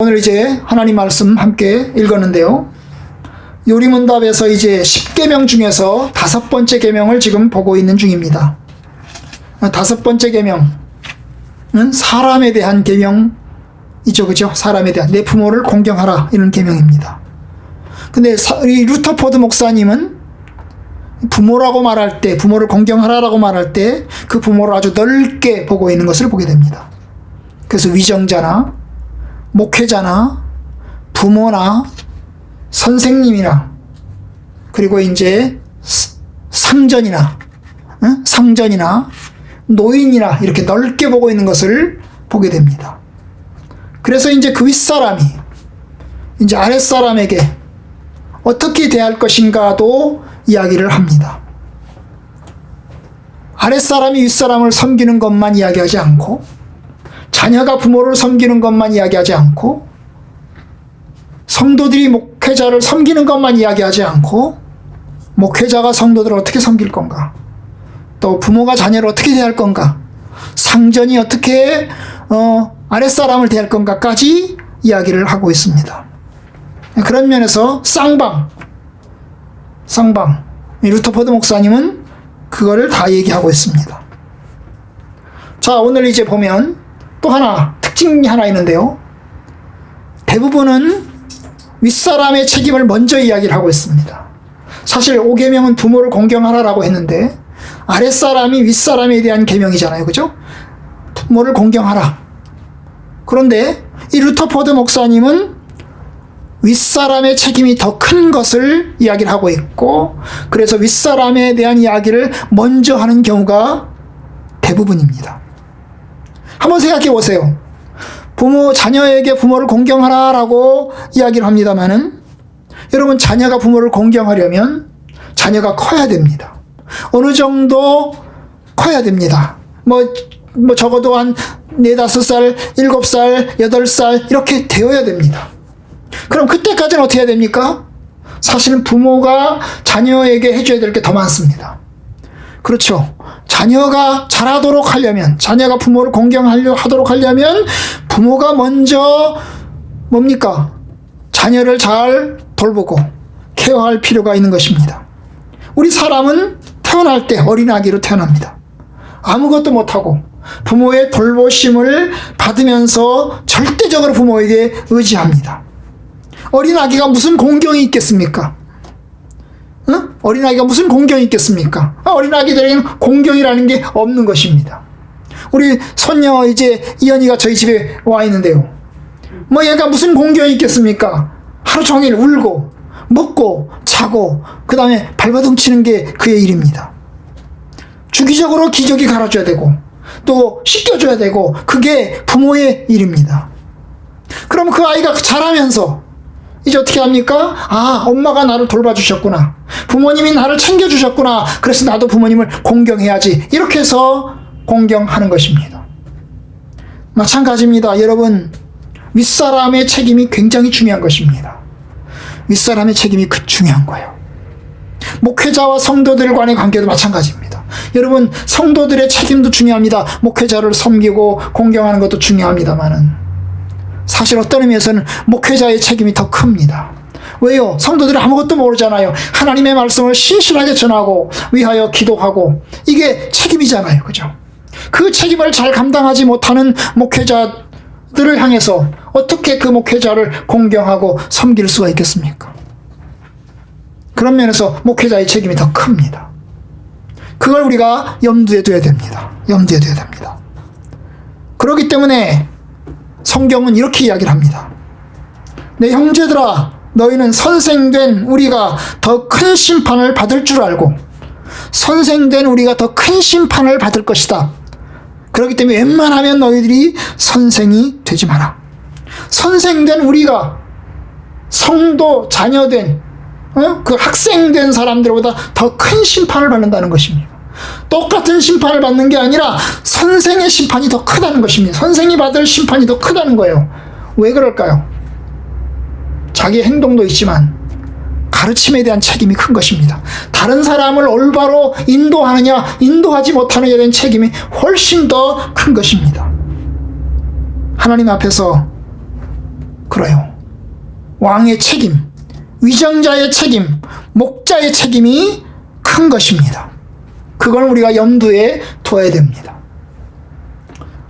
오늘 이제 하나님 말씀 함께 읽었는데요. 요리문답에서 이제 10계명 중에서 5번째 계명을 지금 보고 있는 중입니다. 5번째 계명은 사람에 대한 계명이죠. 그죠? 사람에 대한 내 부모를 공경하라 이런 계명입니다. 근데 이 루터포드 목사님은 부모라고 말할 때, 부모를 공경하라라고 말할 때 그 부모를 아주 넓게 보고 있는 것을 보게 됩니다. 그래서 위정자나 목회자나 부모나 선생님이나 그리고 이제 상전이나 노인이나 이렇게 넓게 보고 있는 것을 보게 됩니다. 그래서 이제 그 윗사람이 이제 아랫사람에게 어떻게 대할 것인가도 이야기를 합니다. 아랫사람이 윗사람을 섬기는 것만 이야기하지 않고, 자녀가 부모를 섬기는 것만 이야기하지 않고, 성도들이 목회자를 섬기는 것만 이야기하지 않고, 목회자가 성도들을 어떻게 섬길 건가, 또 부모가 자녀를 어떻게 대할 건가, 상전이 어떻게 아랫사람을 대할 건가까지 이야기를 하고 있습니다. 그런 면에서 쌍방 루터포드 목사님은 그거를 다 얘기하고 있습니다. 자, 오늘 이제 보면 또 하나 특징이 하나 있는데요. 대부분은 윗사람의 책임을 먼저 이야기를 하고 있습니다. 사실 5계명은 부모를 공경하라라고 했는데 아랫사람이 윗사람에 대한 계명이잖아요. 그죠? 부모를 공경하라. 그런데 이 루터포드 목사님은 윗사람의 책임이 더 큰 것을 이야기를 하고 있고, 그래서 윗사람에 대한 이야기를 먼저 하는 경우가 대부분입니다. 한번 생각해 보세요. 자녀에게 부모를 공경하라라고 이야기를 합니다만은, 여러분, 자녀가 부모를 공경하려면 자녀가 커야 됩니다. 어느 정도 커야 됩니다. 적어도 한 4, 5살, 7살, 8살 이렇게 되어야 됩니다. 그럼 그때까지는 어떻게 해야 됩니까? 사실은 부모가 자녀에게 해줘야 될 게 더 많습니다. 그렇죠. 자녀가 잘하도록 하려면, 자녀가 부모를 공경하도록 하려면 부모가 먼저 뭡니까? 자녀를 잘 돌보고 케어할 필요가 있는 것입니다. 우리 사람은 태어날 때 어린아기로 태어납니다. 아무것도 못하고 부모의 돌보심을 받으면서 절대적으로 부모에게 의지합니다. 어린아기가 무슨 공경이 있겠습니까? 어린아기가 무슨 공경이 있겠습니까? 어린아기들에게는 공경이라는 게 없는 것입니다. 우리 손녀 이제 이현이가 저희 집에 와 있는데요. 얘가 무슨 공경이 있겠습니까? 하루 종일 울고 먹고 자고 그 다음에 발버둥 치는 게 그의 일입니다. 주기적으로 기저귀 갈아줘야 되고 또 씻겨줘야 되고, 그게 부모의 일입니다. 그럼 그 아이가 자라면서 이제 어떻게 합니까? 엄마가 나를 돌봐주셨구나, 부모님이 나를 챙겨주셨구나, 그래서 나도 부모님을 공경해야지, 이렇게 해서 공경하는 것입니다. 마찬가지입니다. 여러분, 윗사람의 책임이 굉장히 중요한 것입니다. 윗사람의 책임이 중요한 거예요. 목회자와 성도들 간의 관계도 마찬가지입니다. 여러분, 성도들의 책임도 중요합니다. 목회자를 섬기고 공경하는 것도 중요합니다만은, 사실 어떤 의미에서는 목회자의 책임이 더 큽니다. 왜요? 성도들이 아무것도 모르잖아요. 하나님의 말씀을 신실하게 전하고 위하여 기도하고, 이게 책임이잖아요. 그죠? 그 책임을 잘 감당하지 못하는 목회자들을 향해서 어떻게 그 목회자를 공경하고 섬길 수가 있겠습니까? 그런 면에서 목회자의 책임이 더 큽니다. 그걸 우리가 염두에 둬야 됩니다. 염두에 둬야 됩니다. 그렇기 때문에 성경은 이렇게 이야기를 합니다. 내 형제들아, 너희는 선생된 우리가 더 큰 심판을 받을 줄 알고, 선생된 우리가 더 큰 심판을 받을 것이다. 그렇기 때문에 웬만하면 너희들이 선생이 되지 마라. 선생된 우리가 성도, 자녀된 그 학생된 사람들보다 더 큰 심판을 받는다는 것입니다. 똑같은 심판을 받는 게 아니라 선생의 심판이 더 크다는 것입니다. 선생이 받을 심판이 더 크다는 거예요. 왜 그럴까요? 자기 행동도 있지만 가르침에 대한 책임이 큰 것입니다. 다른 사람을 올바로 인도하느냐 인도하지 못하느냐에 대한 책임이 훨씬 더 큰 것입니다. 하나님 앞에서 그래요. 왕의 책임, 위정자의 책임, 목자의 책임이 큰 것입니다. 그걸 우리가 염두에 둬야 됩니다.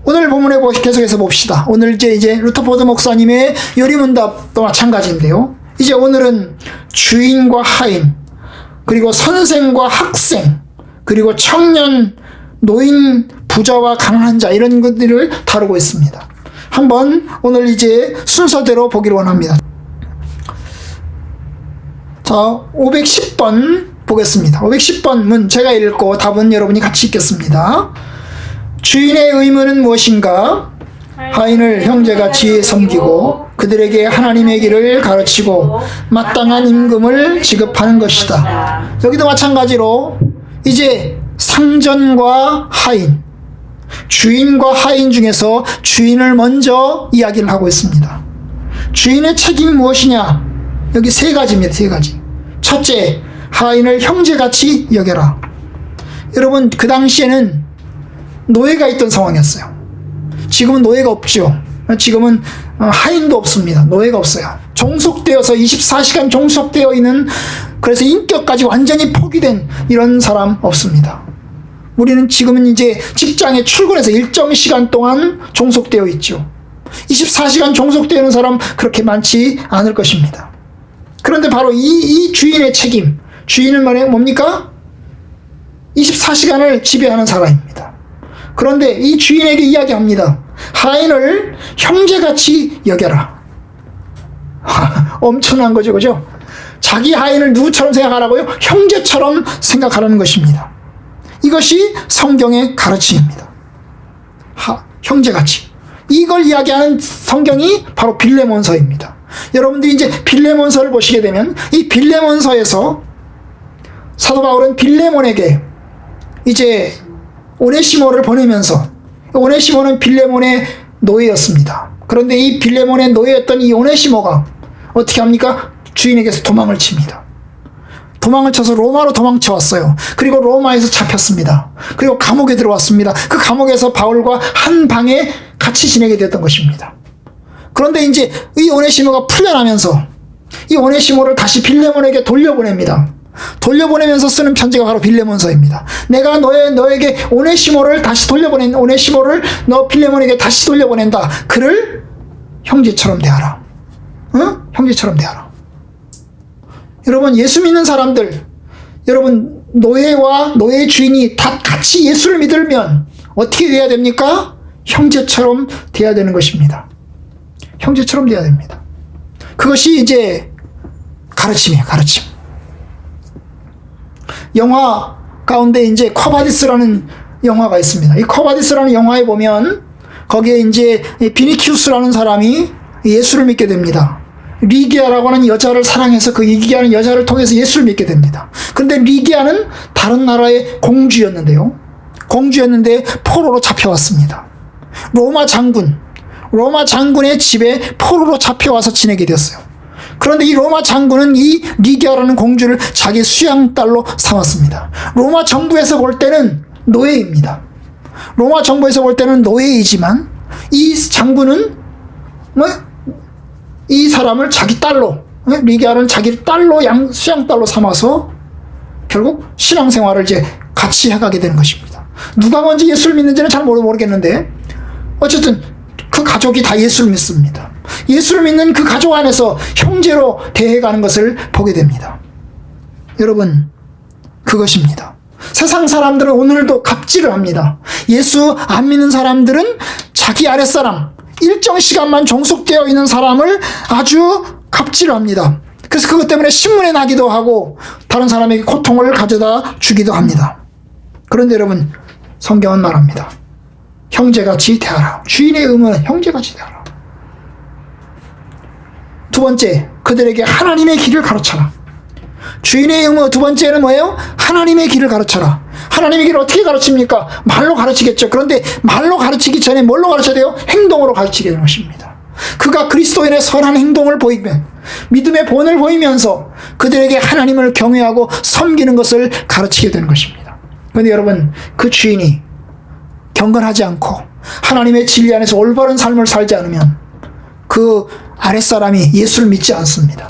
오늘 본문에 계속해서 봅시다. 오늘 이제 루터포드 목사님의 요리문답도 마찬가지인데요. 이제 오늘은 주인과 하인, 그리고 선생과 학생, 그리고 청년, 노인, 부자와 강한 자, 이런 것들을 다루고 있습니다. 한번 오늘 이제 순서대로 보기를 원합니다. 자, 510번 보겠습니다. 510번 문 제가 읽고 답은 여러분이 같이 읽겠습니다. 주인의 의무는 무엇인가? 하인을 형제같이 섬기고 그들에게 하나님의 길을 가르치고 마땅한 임금을 지급하는 것이다. 여기도 마찬가지로 이제 상전과 하인, 주인과 하인 중에서 주인을 먼저 이야기를 하고 있습니다. 주인의 책임이 무엇이냐? 여기 세 가지입니다. 세 가지. 첫째, 하인을 형제같이 여겨라. 여러분, 그 당시에는 노예가 있던 상황이었어요. 지금은 노예가 없죠. 지금은 하인도 없습니다. 노예가 없어요. 종속되어서 24시간 종속되어 있는, 그래서 인격까지 완전히 포기된 이런 사람 없습니다. 우리는 지금은 이제 직장에 출근해서 일정 시간 동안 종속되어 있죠. 24시간 종속되는 사람 그렇게 많지 않을 것입니다. 그런데 바로 이 주인의 책임, 주인은 뭡니까? 24시간을 지배하는 사람입니다. 그런데 이 주인에게 이야기합니다. 하인을 형제같이 여겨라. 엄청난 거죠, 그죠? 자기 하인을 누구처럼 생각하라고요? 형제처럼 생각하라는 것입니다. 이것이 성경의 가르침입니다. 형제같이. 이걸 이야기하는 성경이 바로 빌레몬서입니다. 여러분들이 이제 빌레몬서를 보시게 되면 이 빌레몬서에서 사도 바울은 빌레몬에게 이제 오네시모를 보내면서, 오네시모는 빌레몬의 노예였습니다. 그런데 이 빌레몬의 노예였던 이 오네시모가 어떻게 합니까? 주인에게서 도망을 칩니다. 도망을 쳐서 로마로 도망쳐 왔어요. 그리고 로마에서 잡혔습니다. 그리고 감옥에 들어왔습니다. 그 감옥에서 바울과 한 방에 같이 지내게 되었던 것입니다. 그런데 이제 이 오네시모가 풀려나면서 이 오네시모를 다시 빌레몬에게 돌려보냅니다. 돌려보내면서 쓰는 편지가 바로 빌레몬서입니다. 내가 너에게 오네시모를 다시 돌려보낸, 오네시모를 너 빌레몬에게 다시 돌려보낸다. 그를 형제처럼 대하라. 응? 형제처럼 대하라. 여러분, 예수 믿는 사람들, 여러분, 노예와 노예 주인이 다 같이 예수를 믿으면 어떻게 돼야 됩니까? 형제처럼 돼야 되는 것입니다. 형제처럼 돼야 됩니다. 그것이 이제 가르침이에요, 가르침. 영화 가운데 이제 쿼바디스라는 영화가 있습니다. 이 쿼바디스라는 영화에 보면 거기에 이제 비니키우스라는 사람이 예수를 믿게 됩니다. 리기아라고 하는 여자를 사랑해서 그 리기아는 여자를 통해서 예수를 믿게 됩니다. 그런데 리기아는 다른 나라의 공주였는데 포로로 잡혀왔습니다. 로마 장군의 집에 포로로 잡혀와서 지내게 되었어요. 그런데 이 로마 장군은 이 리기아라는 공주를 자기 수양딸로 삼았습니다. 로마 정부에서 볼 때는 노예입니다. 로마 정부에서 볼 때는 노예이지만 이 장군은 이 사람을 자기 딸로, 리기아는 자기 딸로 수양딸로 삼아서 결국 신앙생활을 이제 같이 해가게 되는 것입니다. 누가 먼저 예수를 믿는지는 잘 모르겠는데 어쨌든 그 가족이 다 예수를 믿습니다. 예수를 믿는 그 가족 안에서 형제로 대해가는 것을 보게 됩니다. 여러분, 그것입니다. 세상 사람들은 오늘도 갑질을 합니다. 예수 안 믿는 사람들은 자기 아랫사람, 일정 시간만 종속되어 있는 사람을 아주 갑질을 합니다. 그래서 그것 때문에 신문에 나기도 하고 다른 사람에게 고통을 가져다 주기도 합니다. 그런데 여러분, 성경은 말합니다. 형제같이 대하라. 주인의 의무는 형제같이 대하라. 두 번째, 그들에게 하나님의 길을 가르쳐라. 주인의 의무 두 번째는 뭐예요? 하나님의 길을 가르쳐라. 하나님의 길을 어떻게 가르칩니까? 말로 가르치겠죠. 그런데 말로 가르치기 전에 뭘로 가르쳐야 돼요? 행동으로 가르치게 되는 것입니다. 그가 그리스도인의 선한 행동을 보이면, 믿음의 본을 보이면서 그들에게 하나님을 경외하고 섬기는 것을 가르치게 되는 것입니다. 그런데 여러분, 그 주인이 경건하지 않고 하나님의 진리 안에서 올바른 삶을 살지 않으면 그 아랫사람이 예수를 믿지 않습니다.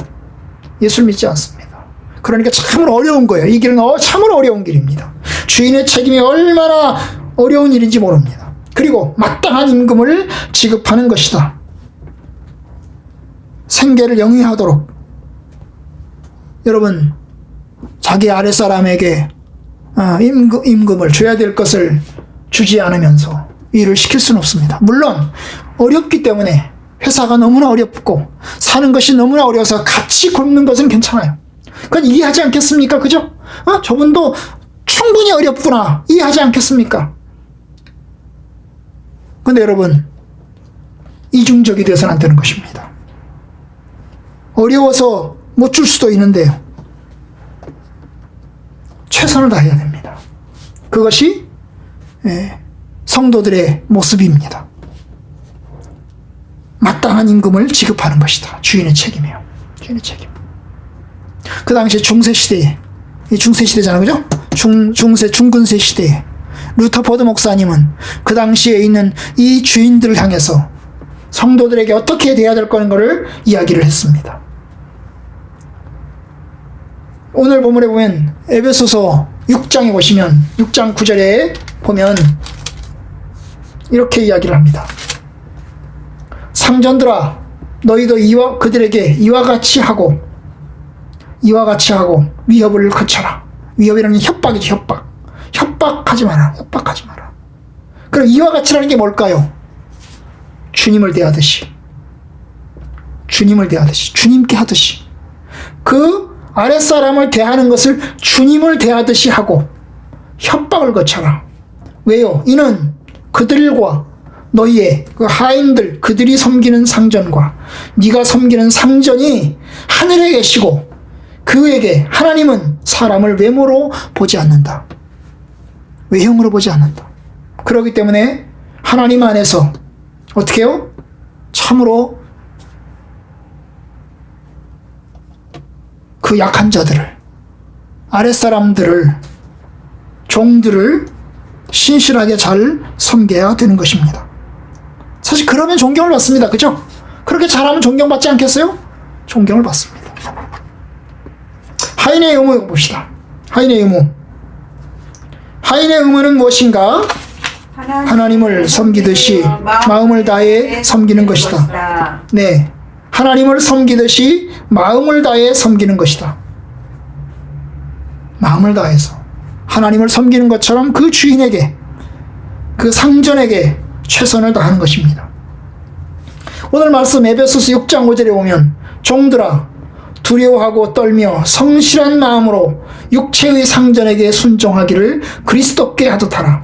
예수를 믿지 않습니다. 그러니까 참으로 어려운 거예요. 이 길은 참으로 어려운 길입니다. 주인의 책임이 얼마나 어려운 일인지 모릅니다. 그리고 마땅한 임금을 지급하는 것이다. 생계를 영위하도록 여러분 자기 아랫사람에게 임금을 줘야 될 것을 주지 않으면서 일을 시킬 수는 없습니다. 물론 어렵기 때문에 회사가 너무나 어렵고 사는 것이 너무나 어려워서 같이 굶는 것은 괜찮아요. 그건 이해하지 않겠습니까? 그죠? 저분도 충분히 어렵구나 이해하지 않겠습니까? 근데 여러분 이중적이 되어서는 안 되는 것입니다. 어려워서 못 줄 수도 있는데요. 최선을 다해야 됩니다. 그것이 성도들의 모습입니다. 마땅한 임금을 지급하는 것이다. 주인의 책임이에요. 주인의 책임. 그 당시에 중세시대에, 중세시대잖아요. 그죠? 중근세 시대에 루터포드 목사님은 그 당시에 있는 이 주인들을 향해서 성도들에게 어떻게 대해야 될 거를 이야기를 했습니다. 오늘 본문에 보면 에베소서 6장에 보시면 6장 9절에 보면 이렇게 이야기를 합니다. 상전들아 너희도 그들에게 이와 같이 하고 위협을 거쳐라. 위협이라는 게 협박이죠. 협박하지 마라. 그럼 이와 같이라는 게 뭘까요? 주님을 대하듯이 주님께 하듯이 그 아랫사람을 대하는 것을 주님을 대하듯이 하고 협박을 거쳐라. 왜요? 이는 그들과 너희의 그 하인들 그들이 섬기는 상전과 네가 섬기는 상전이 하늘에 계시고 그에게 하나님은 사람을 외모로 보지 않는다. 외형으로 보지 않는다. 그렇기 때문에 하나님 안에서 어떻게 해요? 참으로 그 약한 자들을, 아랫사람들을, 종들을 신실하게 잘 섬겨야 되는 것입니다. 사실 그러면 존경을 받습니다. 그죠? 그렇게 잘하면 존경받지 않겠어요? 존경을 받습니다. 하인의 의무 봅시다. 하인의 의무는 무엇인가? 하나님을 섬기듯이 마음을 다해 섬기는 것이다. 네. 하나님을 섬기듯이 마음을 다해 섬기는 것이다. 마음을 다해서 하나님을 섬기는 것처럼 그 주인에게, 그 상전에게 최선을 다하는 것입니다. 오늘 말씀 에베소서 6장 5절에 보면 종들아 두려워하고 떨며 성실한 마음으로 육체의 상전에게 순종하기를 그리스도께 하듯 하라.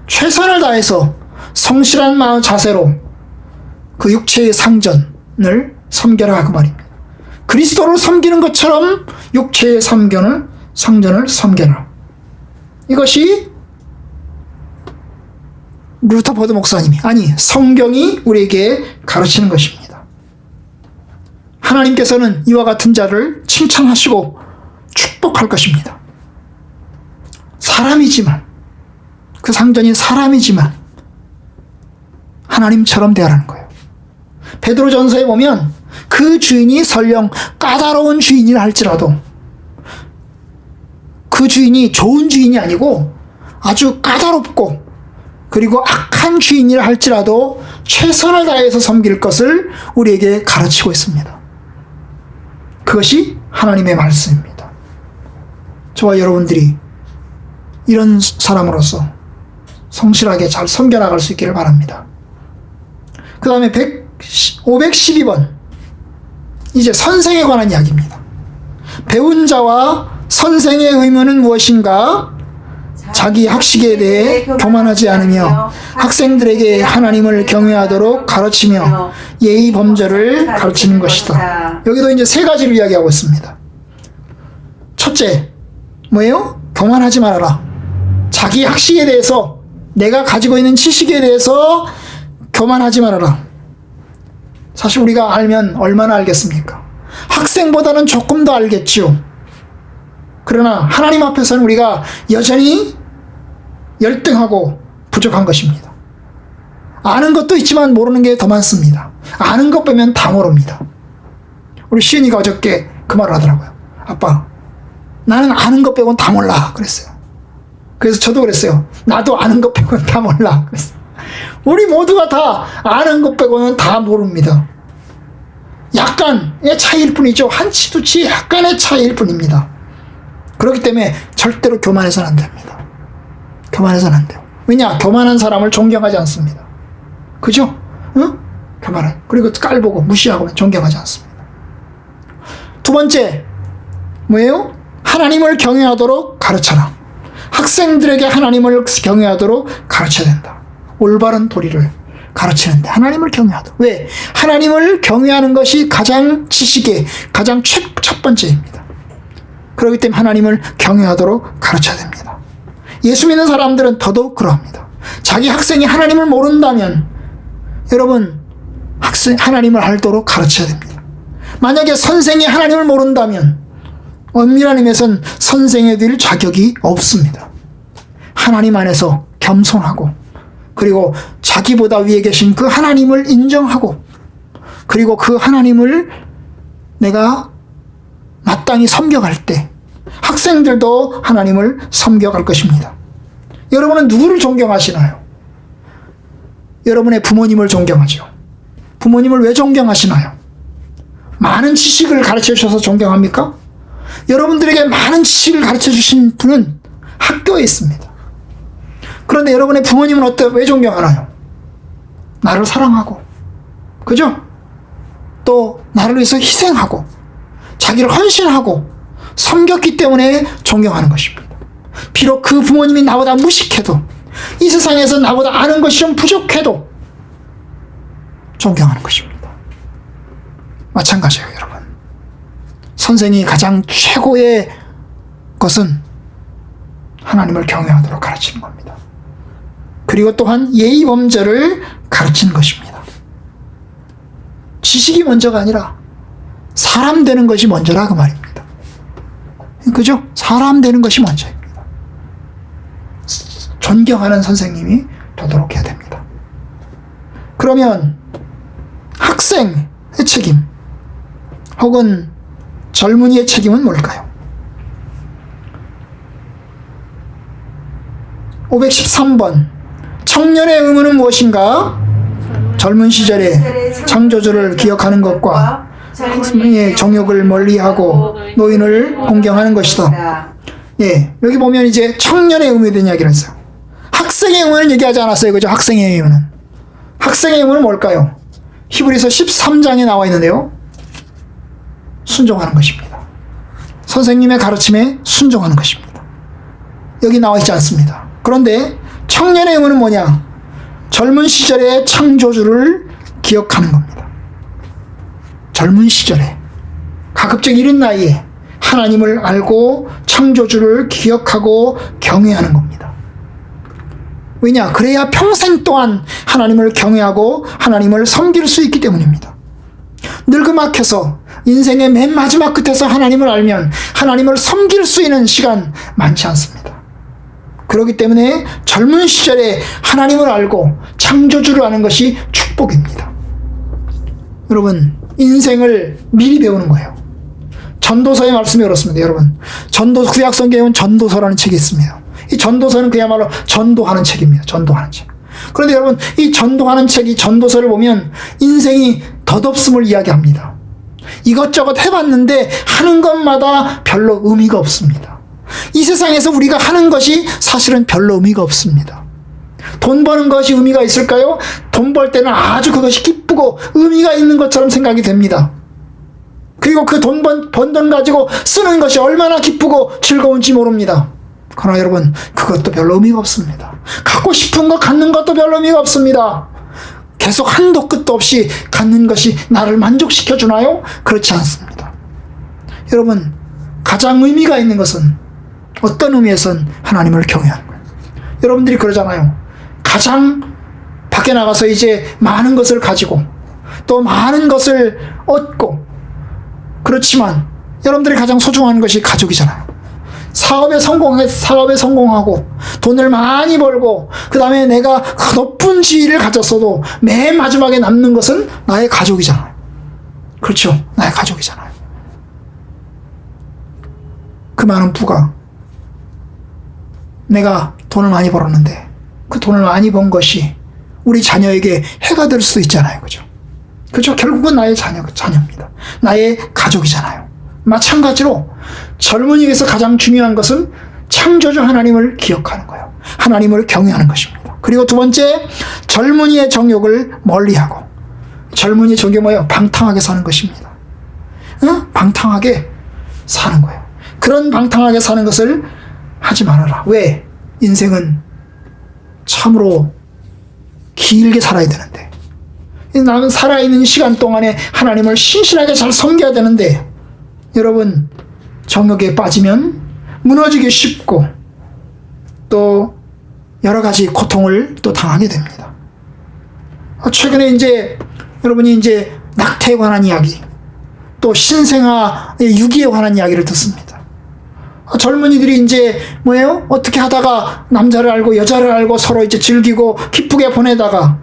최선을 다해서 성실한 마음 자세로 그 육체의 상전을 섬겨라 그 말입니다. 그리스도를 섬기는 것처럼 육체의 상전을 섬겨라. 이것이 루터포드 목사님이, 아니 성경이 우리에게 가르치는 것입니다. 하나님께서는 이와 같은 자를 칭찬하시고 축복할 것입니다. 사람이지만, 그 상전이 사람이지만 하나님처럼 대하라는 거예요. 베드로전서에 보면 그 주인이 설령 까다로운 주인이라 할지라도 그 주인이 좋은 주인이 아니고 아주 까다롭고 그리고 악한 주인이라 할지라도 최선을 다해서 섬길 것을 우리에게 가르치고 있습니다. 그것이 하나님의 말씀입니다. 저와 여러분들이 이런 사람으로서 성실하게 잘 섬겨나갈 수 있기를 바랍니다. 그 다음에 512번 이제 선생에 관한 이야기입니다. 배운 자와 선생의 의무는 무엇인가? 자기 학식에 대해 교만하지 않으며 학생들에게 하나님을 경외하도록 가르치며 예의 범절을 가르치는 것이다. 여기도 이제 세 가지를 이야기하고 있습니다. 첫째, 뭐예요? 교만하지 말아라. 자기 학식에 대해서, 내가 가지고 있는 지식에 대해서 교만하지 말아라. 사실 우리가 알면 얼마나 알겠습니까? 학생보다는 조금 더 알겠지요. 그러나 하나님 앞에서는 우리가 여전히 열등하고 부족한 것입니다. 아는 것도 있지만 모르는 게 더 많습니다. 아는 것 빼면 다 모릅니다. 우리 시은이가 어저께 그 말을 하더라고요. 아빠, 나는 아는 것 빼고는 다 몰라. 그랬어요. 그래서 저도 그랬어요. 나도 아는 것 빼고는 다 몰라. 그랬어요. 우리 모두가 다 아는 것 빼고는 다 모릅니다. 약간의 차이일 뿐이죠. 한치두치 약간의 차이일 뿐입니다. 그렇기 때문에 절대로 교만해서는 안 됩니다. 교만해서는 안 돼요. 왜냐? 교만한 사람을 존경하지 않습니다. 그죠? 응? 교만한. 그리고 깔보고 무시하고 존경하지 않습니다. 두 번째, 뭐예요? 하나님을 경외하도록 가르쳐라. 학생들에게 하나님을 경외하도록 가르쳐야 된다. 올바른 도리를 가르치는데 하나님을 경외하도록. 왜? 하나님을 경외하는 것이 가장 지식의 가장 첫 번째입니다. 그렇기 때문에 하나님을 경외하도록 가르쳐야 됩니다. 예수 믿는 사람들은 더더욱 그러합니다. 자기 학생이 하나님을 모른다면 여러분 하나님을 알도록 가르쳐야 됩니다. 만약에 선생이 하나님을 모른다면 엄밀한 의미에서는 선생이 될 자격이 없습니다. 하나님 안에서 겸손하고 그리고 자기보다 위에 계신 그 하나님을 인정하고 그리고 그 하나님을 내가 마땅히 섬겨갈 때 학생들도 하나님을 섬겨갈 것입니다. 여러분은 누구를 존경하시나요? 여러분의 부모님을 존경하죠. 부모님을 왜 존경하시나요? 많은 지식을 가르쳐 주셔서 존경합니까? 여러분들에게 많은 지식을 가르쳐 주신 분은 학교에 있습니다. 그런데 여러분의 부모님은 왜 존경하나요? 나를 사랑하고, 그죠? 또 나를 위해서 희생하고 자기를 헌신하고 섬겼기 때문에 존경하는 것입니다. 비록 그 부모님이 나보다 무식해도 이 세상에서 나보다 아는 것이 좀 부족해도 존경하는 것입니다. 마찬가지예요, 여러분. 선생이 가장 최고의 것은 하나님을 경외하도록 가르치는 겁니다. 그리고 또한 예의 범절을 가르치는 것입니다. 지식이 먼저가 아니라 사람 되는 것이 먼저라 그 말입니다. 그죠? 사람 되는 것이 먼저입니다. 존경하는 선생님이 되도록 해야 됩니다. 그러면 학생의 책임 혹은 젊은이의 책임은 뭘까요? 513번 청년의 의무는 무엇인가? 젊은 시절에 창조주를 기억하는 것과 학생의 정욕을 멀리하고 노인을 공경하는 것이다. 예, 여기 보면 이제 청년의 의무에 대한 이야기를 했어요. 학생의 의무는 얘기하지 않았어요. 그죠? 학생의 의무는. 학생의 의무는 뭘까요? 히브리서 13장에 나와 있는데요. 순종하는 것입니다. 선생님의 가르침에 순종하는 것입니다. 여기 나와 있지 않습니다. 그런데 청년의 의무는 뭐냐? 젊은 시절의 창조주를 기억하는 겁니다. 젊은 시절에 가급적 이른 나이에 하나님을 알고 창조주를 기억하고 경외하는 겁니다. 왜냐? 그래야 평생 동안 하나님을 경외하고 하나님을 섬길 수 있기 때문입니다. 늙음막혀서 인생의 맨 마지막 끝에서 하나님을 알면 하나님을 섬길 수 있는 시간 많지 않습니다. 그렇기 때문에 젊은 시절에 하나님을 알고 창조주를 아는 것이 축복입니다. 여러분, 인생을 미리 배우는 거예요. 전도서의 말씀이 그렇습니다. 여러분, 구약 성경에는 전도서라는 책이 있습니다. 이 전도서는 그야말로 전도하는 책입니다. 전도하는 책. 그런데 여러분, 이 전도하는 책, 이 전도서를 보면 인생이 덧없음을 이야기합니다. 이것저것 해봤는데 하는 것마다 별로 의미가 없습니다. 이 세상에서 우리가 하는 것이 사실은 별로 의미가 없습니다. 돈 버는 것이 의미가 있을까요? 돈 벌 때는 아주 그것이 기쁘고 의미가 있는 것처럼 생각이 됩니다. 그리고 그 번 돈 가지고 쓰는 것이 얼마나 기쁘고 즐거운지 모릅니다. 그러나 여러분, 그것도 별로 의미가 없습니다. 갖고 싶은 거 갖는 것도 별로 의미가 없습니다. 계속 한도 끝도 없이 갖는 것이 나를 만족시켜 주나요? 그렇지 않습니다. 여러분, 가장 의미가 있는 것은 어떤 의미에선 하나님을 경외하는 거예요. 여러분들이 그러잖아요. 가장 밖에 나가서 이제 많은 것을 가지고 또 많은 것을 얻고, 그렇지만 여러분들이 가장 소중한 것이 가족이잖아요. 사업에 성공하고 돈을 많이 벌고 그 다음에 내가 높은 지위를 가졌어도 맨 마지막에 남는 것은 나의 가족이잖아요. 그렇죠? 나의 가족이잖아요. 그 많은 부가 내가 돈을 많이 벌었는데 그 돈을 많이 번 것이 우리 자녀에게 해가 될 수도 있잖아요. 그죠? 그죠? 결국은 나의 자녀입니다. 나의 가족이잖아요. 마찬가지로 젊은이에게서 가장 중요한 것은 창조주 하나님을 기억하는 거예요. 하나님을 경외하는 것입니다. 그리고 두 번째, 젊은이의 정욕을 멀리하고. 젊은이의 정욕이 뭐예요? 방탕하게 사는 것입니다. 방탕하게 사는 거예요. 그런 방탕하게 사는 것을 하지 말아라. 왜? 인생은 참으로 길게 살아야 되는데, 나는 살아있는 시간 동안에 하나님을 신실하게 잘 섬겨야 되는데, 여러분, 정욕에 빠지면 무너지기 쉽고 또 여러 가지 고통을 또 당하게 됩니다. 최근에 이제 여러분이 이제 낙태에 관한 이야기, 또 신생아의 유기에 관한 이야기를 듣습니다. 젊은이들이 이제 뭐예요? 어떻게 하다가 남자를 알고 여자를 알고 서로 이제 즐기고 기쁘게 보내다가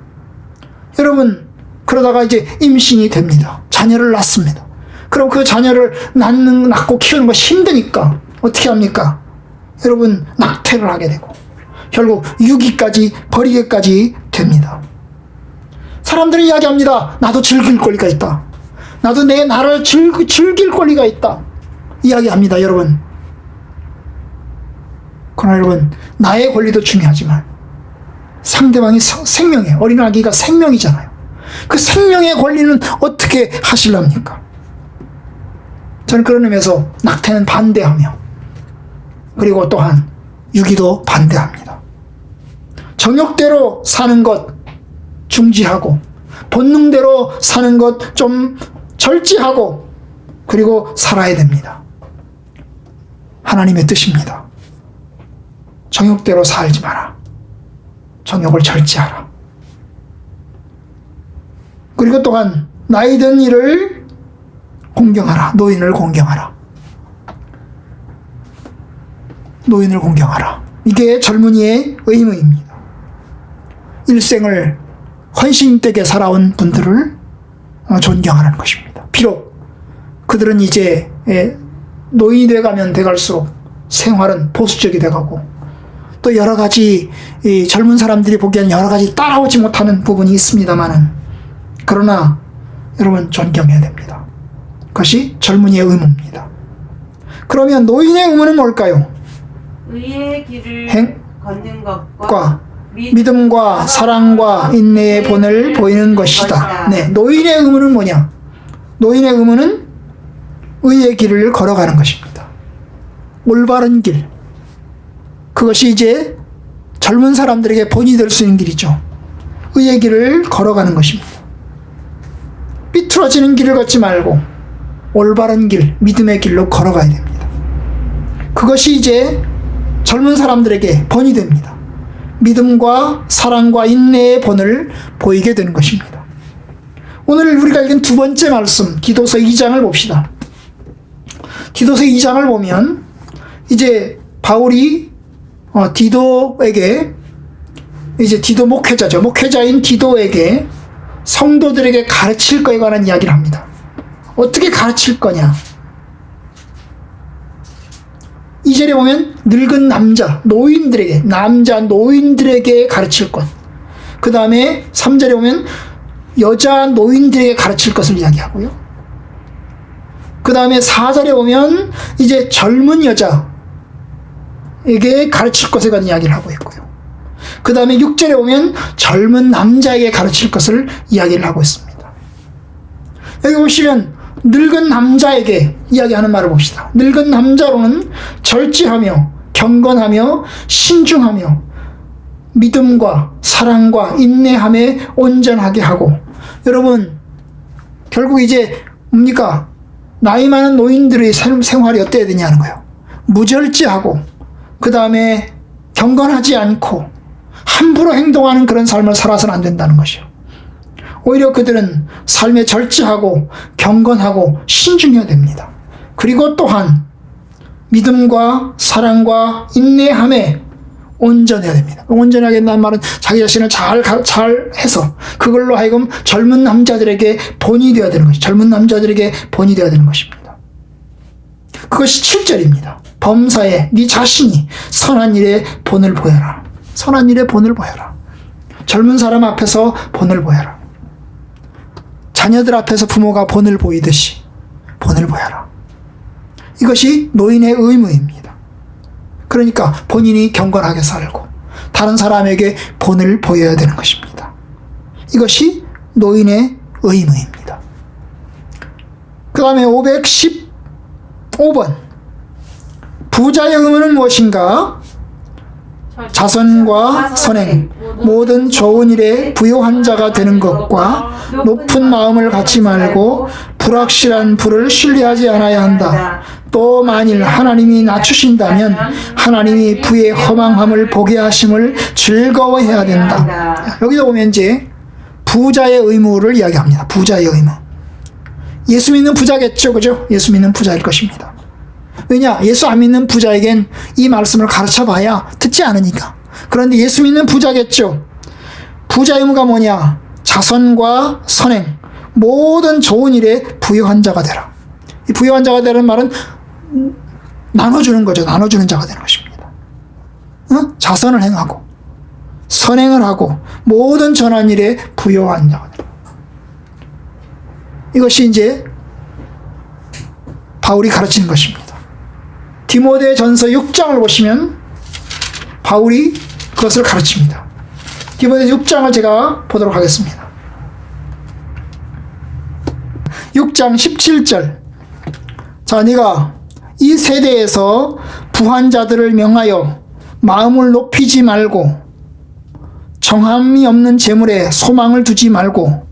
여러분 그러다가 이제 임신이 됩니다. 자녀를 낳습니다. 그럼 그 자녀를 낳고 키우는 거 힘드니까 어떻게 합니까? 여러분 낙태를 하게 되고 결국 유기까지 버리게까지 됩니다. 사람들은 이야기합니다. 나도 즐길 권리가 있다. 나도 내 나를 즐길 권리가 있다. 이야기합니다. 여러분. 그러나 여러분 나의 권리도 중요하지만 상대방이 생명이에요. 어린아기가 생명이잖아요. 그 생명의 권리는 어떻게 하실랍니까? 저는 그런 의미에서 낙태는 반대하며 그리고 또한 유기도 반대합니다. 정욕대로 사는 것 중지하고 본능대로 사는 것 좀 절제하고 그리고 살아야 됩니다. 하나님의 뜻입니다. 정욕대로 살지 마라. 정욕을 절제하라. 그리고 또한 나이 든 이를 공경하라. 노인을 공경하라. 노인을 공경하라. 이게 젊은이의 의무입니다. 일생을 헌신되게 살아온 분들을 존경하는 것입니다. 비록 그들은 이제 노인이 돼가면 돼갈수록 생활은 보수적이 돼가고 또 여러 가지 이 젊은 사람들이 보기에는 여러 가지 따라오지 못하는 부분이 있습니다만은 그러나 여러분 존경해야 됩니다. 그것이 젊은이의 의무입니다. 그러면 노인의 의무는 뭘까요? 의의 길을 걷는 것과 믿음과 사랑과 인내의 본을 보이는 것이다. 네, 노인의 의무는 뭐냐? 노인의 의무는 의의 길을 걸어가는 것입니다. 올바른 길. 그것이 이제 젊은 사람들에게 본이 될 수 있는 길이죠. 의의 길을 걸어가는 것입니다. 삐뚤어지는 길을 걷지 말고 올바른 길, 믿음의 길로 걸어가야 됩니다. 그것이 이제 젊은 사람들에게 본이 됩니다. 믿음과 사랑과 인내의 본을 보이게 되는 것입니다. 오늘 우리가 읽은 두 번째 말씀, 디도서 2장을 봅시다. 디도서 2장을 보면 이제 바울이 디도에게 이제 디도 목회자죠. 목회자인 디도에게 성도들에게 가르칠 것에 관한 이야기를 합니다. 어떻게 가르칠 거냐? 2절에 보면 늙은 남자, 노인들에게 가르칠 것. 그 다음에 3절에 보면 여자 노인들에게 가르칠 것을 이야기하고요. 그 다음에 4절에 보면 이제 젊은 여자에게 가르칠 것에 관한 이야기를 하고 있고요. 그 다음에 6절에 보면 젊은 남자에게 가르칠 것을 이야기를 하고 있습니다. 여기 보시면 늙은 남자에게 이야기하는 말을 봅시다. 늙은 남자로는 절제하며 경건하며 신중하며 믿음과 사랑과 인내함에 온전하게 하고. 여러분 결국 이제 뭡니까? 나이 많은 노인들의 생활이 어때야 되냐는 거예요. 무절제하고 그 다음에 경건하지 않고 함부로 행동하는 그런 삶을 살아서는 안 된다는 것이요. 오히려 그들은 삶에 절제하고 경건하고 신중해야 됩니다. 그리고 또한 믿음과 사랑과 인내함에 온전해야 됩니다. 온전하겠다는 말은 자기 자신을 잘 해서 그걸로 하여금 젊은 남자들에게 본이 되어야 되는 것이, 젊은 남자들에게 본이 되어야 되는 것입니다. 그것이 7절입니다. 범사에 네 자신이 선한 일에 본을 보여라. 선한 일에 본을 보여라. 젊은 사람 앞에서 본을 보여라. 자녀들 앞에서 부모가 본을 보이듯이 본을 보여라. 이것이 노인의 의무입니다. 그러니까 본인이 경건하게 살고 다른 사람에게 본을 보여야 되는 것입니다. 이것이 노인의 의무입니다. 그 다음에 515번 부자의 의무는 무엇인가? 자선과 선행, 모든 좋은 일에 부요한 자가 되는 것과 높은 마음을 갖지 말고 불확실한 부를 신뢰하지 않아야 한다. 또 만일 하나님이 낮추신다면 하나님이 부의 허망함을 보게 하심을 즐거워해야 된다. 여기서 보면 이제 부자의 의무를 이야기합니다. 부자의 의무. 예수 믿는 부자겠죠, 그죠? 예수 믿는 부자일 것입니다. 왜냐? 예수 안 믿는 부자에겐 이 말씀을 가르쳐 봐야 듣지 않으니까. 그런데 예수 믿는 부자겠죠. 부자의 의무가 뭐냐? 자선과 선행, 모든 좋은 일에 부요한 자가 되라. 이 부요한 자가 되는 말은 나눠주는 거죠. 나눠주는 자가 되는 것입니다. 자선을 행하고 선행을 하고 모든 전한 일에 부요한 자가 되라. 이것이 이제 바울이 가르치는 것입니다. 디모데전서 6장을 보시면 바울이 그것을 가르칩니다. 디모데 6장을 제가 보도록 하겠습니다. 6장 17절. 자, 네가 이 세대에서 부한 자들을 명하여 마음을 높이지 말고 정함이 없는 재물에 소망을 두지 말고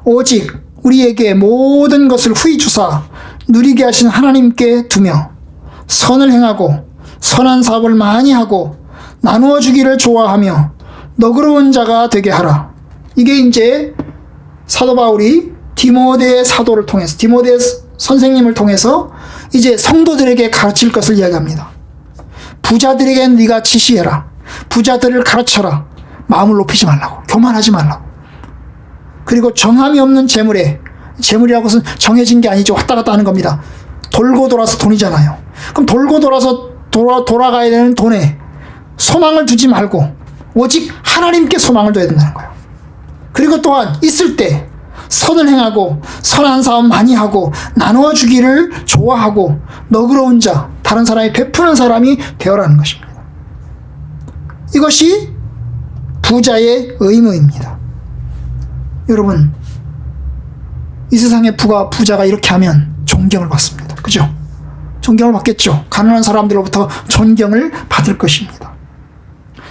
오직 우리에게 모든 것을 후히 주사 누리게 하신 하나님께 두며 선을 행하고 선한 사업을 많이 하고 나누어 주기를 좋아하며 너그러운 자가 되게 하라. 이게 이제 사도 바울이 디모데 사도를 통해서, 디모데 선생님을 통해서 이제 성도들에게 가르칠 것을 이야기합니다. 부자들에게 네가 지시해라. 부자들을 가르쳐라. 마음을 높이지 말라고. 교만하지 말라고. 그리고 정함이 없는 재물에, 재물이라고 해서 정해진 게 아니죠. 왔다 갔다 하는 겁니다. 돌고 돌아서 돈이잖아요. 그럼 돌고 돌아서 돌아가야 되는 돈에 소망을 두지 말고 오직 하나님께 소망을 둬야 된다는 거예요. 그리고 또한 있을 때 선을 행하고 선한 사업 많이 하고 나누어 주기를 좋아하고 너그러운 자, 다른 사람이 베푸는 사람이 되어라는 것입니다. 이것이 부자의 의무입니다. 여러분, 이 세상의 부자가 이렇게 하면 존경을 받습니다. 그죠? 존경을 받겠죠. 가난한 사람들로부터 존경을 받을 것입니다.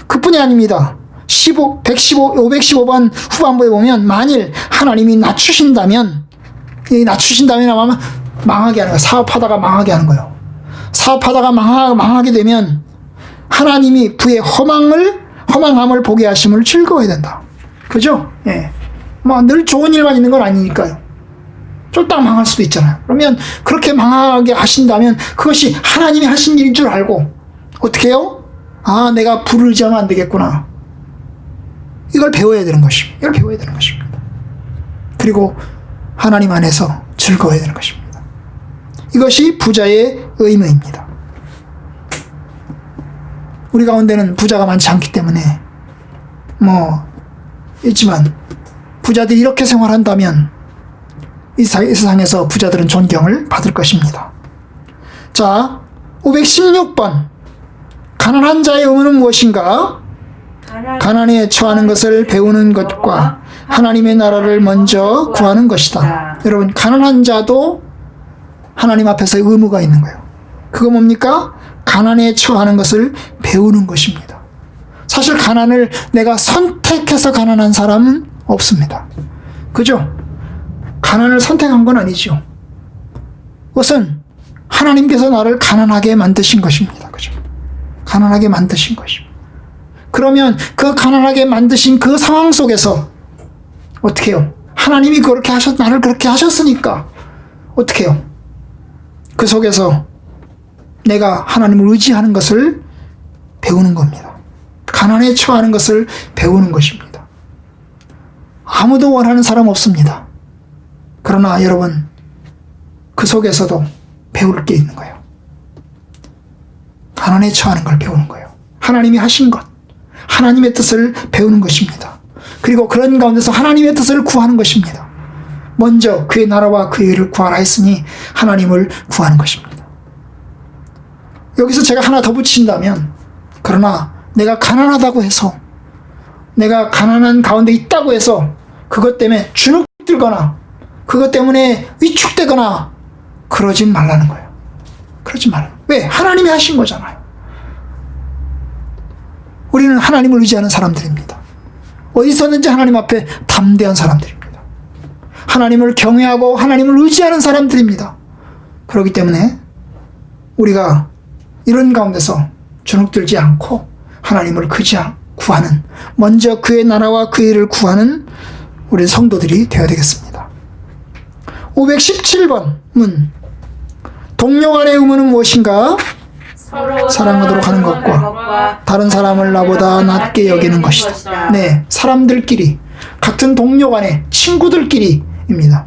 그뿐이 아닙니다. 515번 후반부에 보면 만일 하나님이 낮추신다면, 이 낮추신다면 아마 망하게 하는 거예요. 사업하다가 망하게 하는 거예요. 사업하다가 망하게 되면 하나님이 부의 허망함을 보게 하심을 즐거워야 된다. 그죠? 예. 뭐 늘 좋은 일만 있는 건 아니니까요. 쫄딱 망할 수도 있잖아요. 그러면 그렇게 망하게 하신다면 그것이 하나님이 하신 일인 줄 알고 어떻게 해요? 아, 내가 불을 의지하면 안 되겠구나. 이걸 배워야 되는 것입니다. 이걸 배워야 되는 것입니다. 그리고 하나님 안에서 즐거워야 되는 것입니다. 이것이 부자의 의무입니다. 우리 가운데는 부자가 많지 않기 때문에 있지만 부자들이 이렇게 생활한다면 이 세상에서 부자들은 존경을 받을 것입니다. 자, 516번. 가난한 자의 의무는 무엇인가? 가난에 처하는 것을 배우는 것과 하나님의 나라를 먼저 구하는 것이다. 여러분, 가난한 자도 하나님 앞에서 의무가 있는 거예요. 그거 뭡니까? 가난에 처하는 것을 배우는 것입니다. 사실 가난을 내가 선택해서 가난한 사람은 없습니다. 그죠? 가난을 선택한 건 아니죠. 그것은 하나님께서 나를 가난하게 만드신 것입니다. 그죠? 가난하게 만드신 것입니다. 그러면 그 가난하게 만드신 그 상황 속에서 어떻게 해요? 하나님이 나를 그렇게 하셨으니까 어떻게 해요? 그 속에서 내가 하나님을 의지하는 것을 배우는 겁니다. 가난에 처하는 것을 배우는 것입니다. 아무도 원하는 사람 없습니다. 그러나 여러분, 그 속에서도 배울 게 있는 거예요. 가난에 처하는 걸 배우는 거예요. 하나님이 하신 것, 하나님의 뜻을 배우는 것입니다. 그리고 그런 가운데서 하나님의 뜻을 구하는 것입니다. 먼저 그의 나라와 그의 의를 구하라 했으니 하나님을 구하는 것입니다. 여기서 제가 하나 더 붙인다면, 그러나 내가 가난하다고 해서, 내가 가난한 가운데 있다고 해서 그것 때문에 주눅들거나 그것 때문에 위축되거나 그러진 말라는 거예요. 그러지 말라는 거예요. 왜? 하나님이 하신 거잖아요. 우리는 하나님을 의지하는 사람들입니다. 어디서든지 하나님 앞에 담대한 사람들입니다. 하나님을 경외하고 하나님을 의지하는 사람들입니다. 그렇기 때문에 우리가 이런 가운데서 주눅들지 않고 하나님을 구하는, 먼저 그의 나라와 그의 일을 구하는 우리 성도들이 되어야 되겠습니다. 517번 문. 동료 간의 의무는 무엇인가? 사랑하도록 하는 것과 다른 사람을 나보다 낮게 여기는 것이다. 네, 사람들끼리, 같은 동료 간에, 친구들끼리입니다.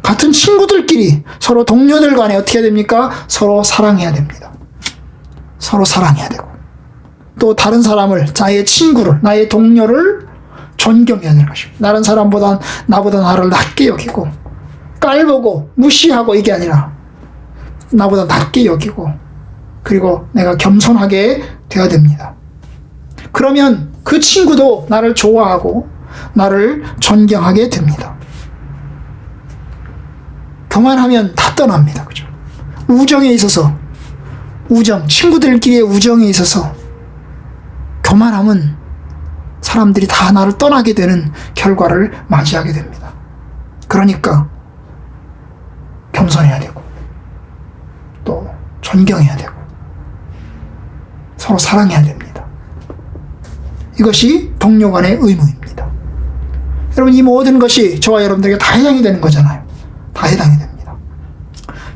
같은 친구들끼리, 서로 동료들 간에 어떻게 해야 됩니까? 서로 사랑해야 됩니다. 서로 사랑해야 되고, 또 다른 사람을, 나의 친구를, 나의 동료를 존경해야 되는 것입니다. 다른 사람보다 나보다 나를 낮게 여기고 깔보고 무시하고 이게 아니라 나보다 낮게 여기고, 그리고 내가 겸손하게 되어야 됩니다. 그러면 그 친구도 나를 좋아하고 나를 존경하게 됩니다. 교만하면 다 떠납니다. 그죠? 우정에 있어서, 친구들끼리의 우정에 있어서 교만함은 사람들이 다 나를 떠나게 되는 결과를 맞이하게 됩니다. 그러니까 겸손해야 되고, 또 존경해야 되고, 서로 사랑해야 됩니다. 이것이 동료 간의 의무입니다. 여러분, 이 모든 것이 저와 여러분들에게 다 해당이 되는 거잖아요. 다 해당이 됩니다.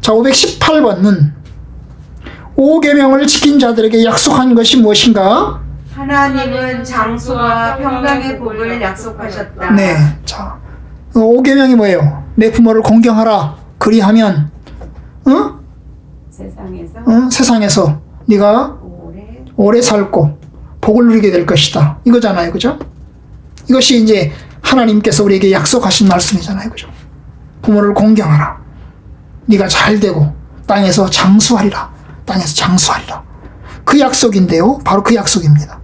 자, 518번은 5계명을 지킨 자들에게 약속한 것이 무엇인가? 하나님은 장수와 평강의 복을 약속하셨다. 네, 자, 5계명이 뭐예요? 내 부모를 공경하라. 그리하면 세상에서 네가 오래 살고 복을 누리게 될 것이다. 이거잖아요. 그죠? 이것이 이제 하나님께서 우리에게 약속하신 말씀이잖아요. 그죠? 부모를 공경하라. 네가 잘 되고 땅에서 장수하리라. 땅에서 장수하리라. 그 약속인데요. 바로 그 약속입니다.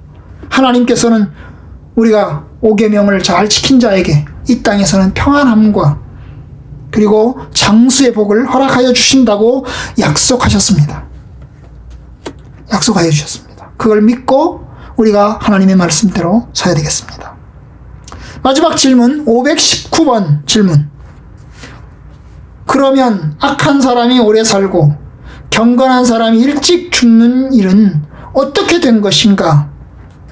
하나님께서는 우리가 5계명을 잘 지킨 자에게 이 땅에서는 평안함과 그리고 장수의 복을 허락하여 주신다고 약속하셨습니다. 약속하여 주셨습니다. 그걸 믿고 우리가 하나님의 말씀대로 서야 되겠습니다. 마지막 질문, 519번 질문. 그러면 악한 사람이 오래 살고 경건한 사람이 일찍 죽는 일은 어떻게 된 것인가?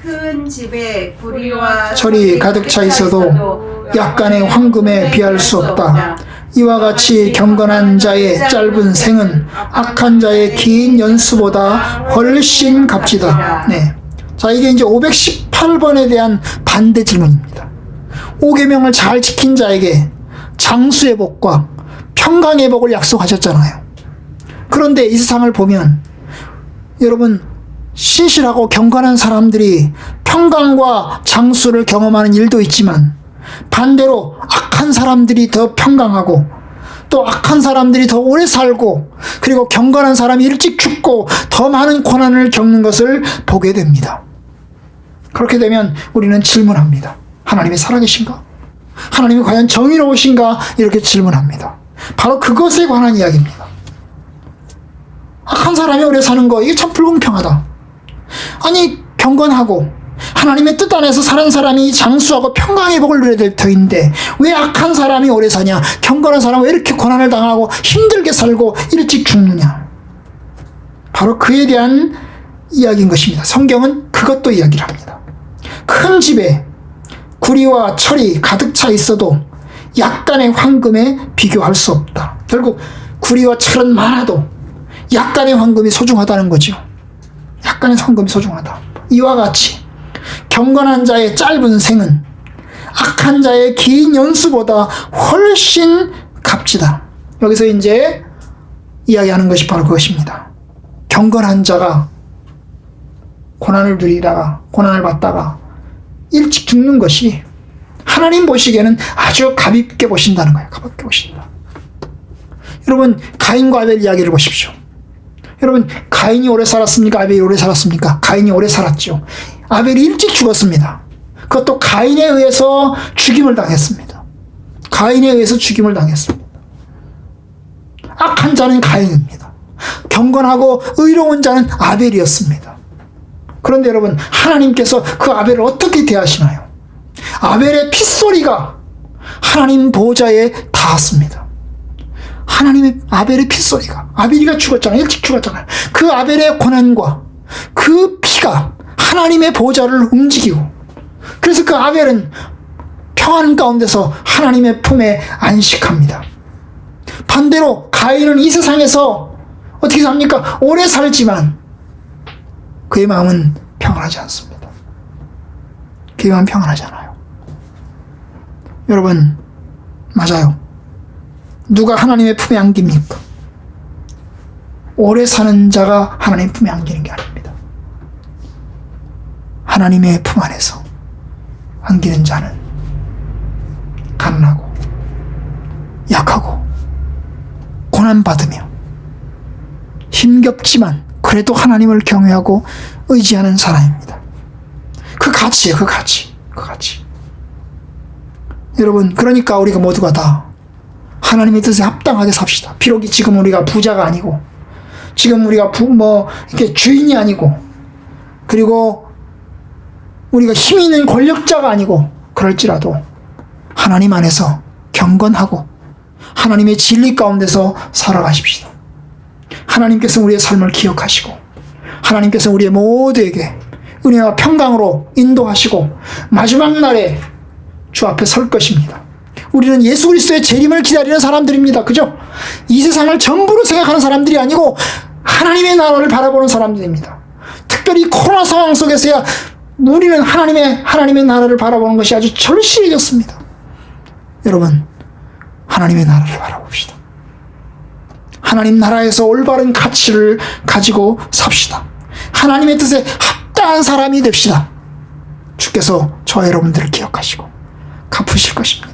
큰 집에 구리와 철이 가득 차 있어도 약간의 황금에 비할 수 없다. 이와 같이 경건한 자의 짧은 생은 악한 자의 긴 연수보다 훨씬 값지다. 네. 자, 이게 이제 518번에 대한 반대 질문입니다. 5계명을 잘 지킨 자에게 장수의 복과 평강의 복을 약속하셨잖아요. 그런데 이 세상을 보면 여러분, 신실하고 경건한 사람들이 평강과 장수를 경험하는 일도 있지만 반대로 악한 사람들이 더 평강하고 또 악한 사람들이 더 오래 살고 그리고 경건한 사람이 일찍 죽고 더 많은 고난을 겪는 것을 보게 됩니다. 그렇게 되면 우리는 질문합니다. 하나님이 살아계신가? 하나님이 과연 정의로우신가? 이렇게 질문합니다. 바로 그것에 관한 이야기입니다. 악한 사람이 오래 사는 거, 이게 참 불공평하다. 아니, 경건하고 하나님의 뜻 안에서 사는 사람이 장수하고 평강의 복을 누려야 될 터인데 왜 악한 사람이 오래 사냐? 경건한 사람은 왜 이렇게 고난을 당하고 힘들게 살고 일찍 죽느냐? 바로 그에 대한 이야기인 것입니다. 성경은 그것도 이야기를 합니다. 큰 집에 구리와 철이 가득 차 있어도 약간의 황금에 비교할 수 없다. 결국 구리와 철은 많아도 약간의 황금이 소중하다는 거죠. 약간의 황금이 소중하다. 이와 같이 경건한 자의 짧은 생은 악한 자의 긴 연수보다 훨씬 값지다. 여기서 이제 이야기하는 것이 바로 그것입니다. 경건한 자가 고난을 누리다가 고난을 받다가 일찍 죽는 것이 하나님 보시기에는 아주 가볍게 보신다는 거예요. 가볍게 보신다. 여러분, 가인과 아벨 이야기를 보십시오. 여러분, 가인이 오래 살았습니까? 아벨이 오래 살았습니까? 가인이 오래 살았죠. 아벨이 일찍 죽었습니다. 그것도 가인에 의해서 죽임을 당했습니다. 가인에 의해서 죽임을 당했습니다. 악한 자는 가인입니다. 경건하고 의로운 자는 아벨이었습니다. 그런데 여러분, 하나님께서 그 아벨을 어떻게 대하시나요? 아벨의 핏소리가 하나님 보좌에 닿았습니다. 하나님의 아벨의 핏소리가, 아벨이가 죽었잖아요. 일찍 죽었잖아요. 그 아벨의 고난과 그 피가 하나님의 보좌를 움직이고, 그래서 그 아벨은 평안 가운데서 하나님의 품에 안식합니다. 반대로 가인은 이 세상에서 어떻게 삽니까? 오래 살지만 그의 마음은 평안하지 않습니다. 그의 마음은 평안하지 않아요. 여러분, 맞아요. 누가 하나님의 품에 안깁니까? 오래 사는 자가 하나님 품에 안기는 게 아닙니다. 하나님의 품 안에서 안기는 자는 가난하고 약하고 고난받으며 힘겹지만 그래도 하나님을 경외하고 의지하는 사람입니다. 그 가치예요. 그 가치. 여러분, 그러니까 우리가 모두가 다 하나님의 뜻에 합당하게 삽시다. 비록 지금 우리가 부자가 아니고, 지금 우리가 이렇게 주인이 아니고, 그리고 우리가 힘이 있는 권력자가 아니고, 그럴지라도 하나님 안에서 경건하고 하나님의 진리 가운데서 살아가십시다. 하나님께서 우리의 삶을 기억하시고, 하나님께서 우리의 모두에게 은혜와 평강으로 인도하시고 마지막 날에 주 앞에 설 것입니다. 우리는 예수 그리스도의 재림을 기다리는 사람들입니다. 그죠? 이 세상을 전부로 생각하는 사람들이 아니고 하나님의 나라를 바라보는 사람들입니다. 특별히 코로나 상황 속에서야 우리는 하나님의 나라를 바라보는 것이 아주 절실해졌습니다. 여러분, 하나님의 나라를 바라봅시다. 하나님 나라에서 올바른 가치를 가지고 삽시다. 하나님의 뜻에 합당한 사람이 됩시다. 주께서 저와 여러분들을 기억하시고 갚으실 것입니다.